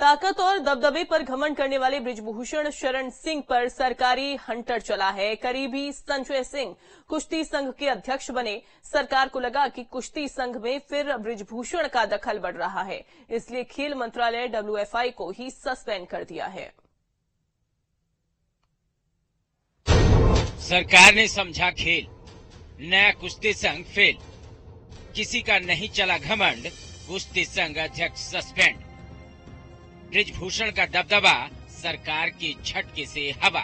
ताकत और दबदबे पर घमंड करने वाले बृजभूषण शरण सिंह पर सरकारी हंटर चला है। करीबी संजय सिंह कुश्ती संघ के अध्यक्ष बने। सरकार को लगा कि कुश्ती संघ में फिर बृजभूषण का दखल बढ़ रहा है, इसलिए खेल मंत्रालय WFI को ही सस्पेंड कर दिया है। सरकार ने समझा खेल, नया कुश्ती संघ फेल। किसी का नहीं चला घमंड, कुश्ती संघ अध्यक्ष सस्पेंड। बृजभूषण का दबदबा, सरकार के झटके से हवा।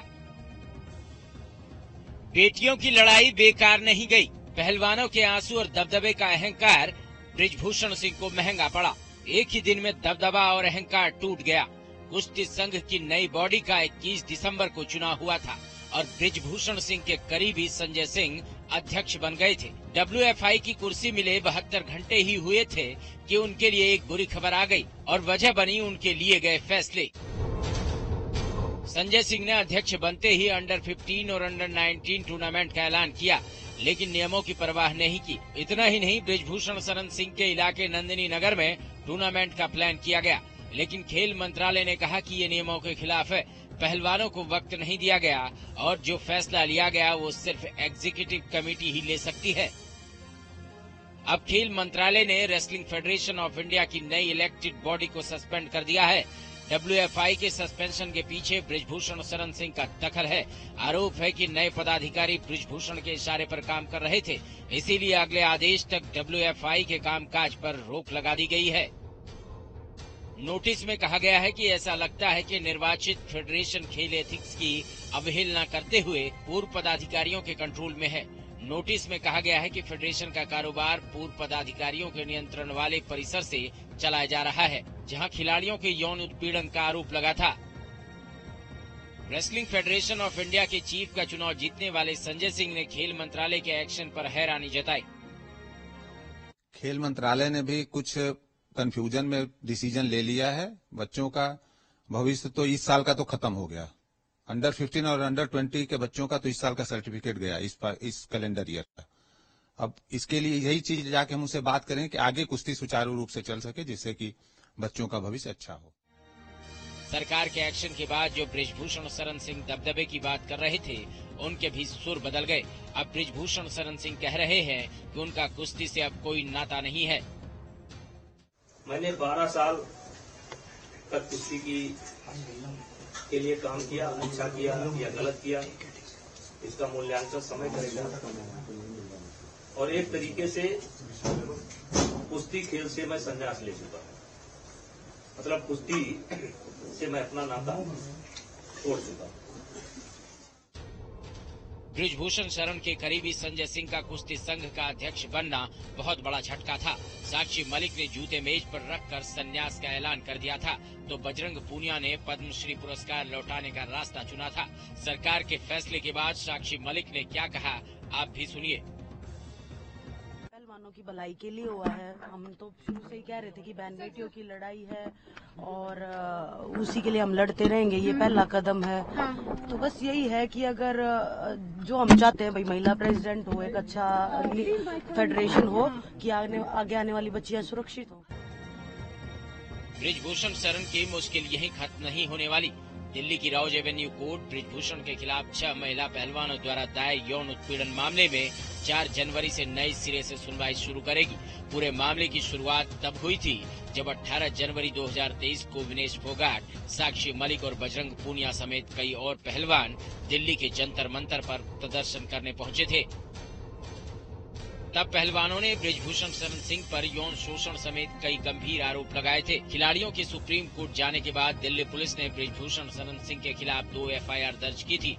बेटियों की लड़ाई बेकार नहीं गई। पहलवानों के आंसू और दबदबे का अहंकार बृजभूषण सिंह को महंगा पड़ा। एक ही दिन में दबदबा और अहंकार टूट गया। कुश्ती संघ की नई बॉडी का 21 दिसंबर को चुनाव हुआ था और बृजभूषण सिंह के करीबी संजय सिंह अध्यक्ष बन गए थे। WFI की कुर्सी मिले 72 घंटे ही हुए थे कि उनके लिए एक बुरी खबर आ गई और वजह बनी उनके लिए गए फैसले। संजय सिंह ने अध्यक्ष बनते ही अंडर 15 और अंडर 19 टूर्नामेंट का ऐलान किया, लेकिन नियमों की परवाह नहीं की। इतना ही नहीं, बृजभूषण शरण सिंह के इलाके नंदिनी नगर में टूर्नामेंट का प्लान किया गया, लेकिन खेल मंत्रालय ने कहा कि ये नियमों के खिलाफ है। पहलवानों को वक्त नहीं दिया गया और जो फैसला लिया गया वो सिर्फ एग्जीक्यूटिव कमेटी ही ले सकती है। अब खेल मंत्रालय ने रेसलिंग फेडरेशन ऑफ इंडिया की नई इलेक्टेड बॉडी को सस्पेंड कर दिया है। WFI के सस्पेंशन के पीछे बृजभूषण शरण सिंह का दखल है। आरोप है कि नए पदाधिकारी बृजभूषण के इशारे पर काम कर रहे थे, इसीलिए अगले आदेश तक WFI के कामकाज पर रोक लगा दी गई है। नोटिस में कहा गया है कि ऐसा लगता है कि निर्वाचित फेडरेशन खेल एथिक्स की अवहेलना करते हुए पूर्व पदाधिकारियों के कंट्रोल में है। नोटिस में कहा गया है कि फेडरेशन का कारोबार पूर्व पदाधिकारियों के नियंत्रण वाले परिसर से चलाया जा रहा है, जहां खिलाड़ियों के यौन उत्पीड़न का आरोप लगा था। रेसलिंग फेडरेशन ऑफ इंडिया के चीफ का चुनाव जीतने वाले संजय सिंह ने खेल मंत्रालय के एक्शन पर हैरानी जताई। खेल मंत्रालय ने भी कुछ कंफ्यूजन में डिसीजन ले लिया है। बच्चों का भविष्य तो इस साल का तो खत्म हो गया। अंडर 15 और अंडर 20 के बच्चों का तो इस साल का सर्टिफिकेट गया, इस कैलेंडर ईयर का। अब इसके लिए यही चीज जाके हम उनसे बात करें कि आगे कुश्ती सुचारू रूप से चल सके, जिससे कि बच्चों का भविष्य अच्छा हो। सरकार के एक्शन के बाद जो बृजभूषण शरण सिंह दबदबे की बात कर रहे थे, उनके भी सुर बदल गए। अब बृजभूषण शरण सिंह कह रहे हैं कि उनका कुश्ती से अब कोई नाता नहीं है। मैंने 12 साल तक कुश्ती के लिए काम किया। अच्छा किया या गलत किया, इसका मूल्यांकन समय करेगा। और एक तरीके से कुश्ती खेल से मैं संन्यास ले चुका हूं, मतलब कुश्ती से मैं अपना नाता छोड़ चुका हूं। बृजभूषण शरण के करीबी संजय सिंह का कुश्ती संघ का अध्यक्ष बनना बहुत बड़ा झटका था। साक्षी मलिक ने जूते मेज पर रखकर संन्यास का ऐलान कर दिया था, तो बजरंग पूनिया ने पद्मश्री पुरस्कार लौटाने का रास्ता चुना था। सरकार के फैसले के बाद साक्षी मलिक ने क्या कहा, आप भी सुनिए। पहलवानों की भलाई के लिए हुआ है। हम तो शुरू से ही कह रहे थे कि बहन बेटियों की लड़ाई है और उसी के लिए हम लड़ते रहेंगे। ये पहला कदम है। तो बस यही है कि अगर जो हम चाहते हैं भाई महिला प्रेसिडेंट हो, एक अच्छा फेडरेशन हो कि आगे आने वाली बच्चियां सुरक्षित हो। बृजभूषण शरण की मुश्किल यही खत्म नहीं होने वाली। दिल्ली की राउज एवेन्यू कोर्ट बृजभूषण के खिलाफ 6 महिला पहलवानों द्वारा दायर यौन उत्पीड़न मामले में 4 जनवरी से नए सिरे से सुनवाई शुरू करेगी। पूरे मामले की शुरुआत तब हुई थी जब 18 जनवरी 2023 को विनेश फोगाट, साक्षी मलिक और बजरंग पूनिया समेत कई और पहलवान दिल्ली के जंतर मंतर पर प्रदर्शन करने पहुंचे थे। तब पहलवानों ने बृजभूषण शरण सिंह पर यौन शोषण समेत कई गंभीर आरोप लगाए थे। खिलाड़ियों के सुप्रीम कोर्ट जाने के बाद दिल्ली पुलिस ने बृजभूषण शरण सिंह के खिलाफ 2 FIR दर्ज की थी।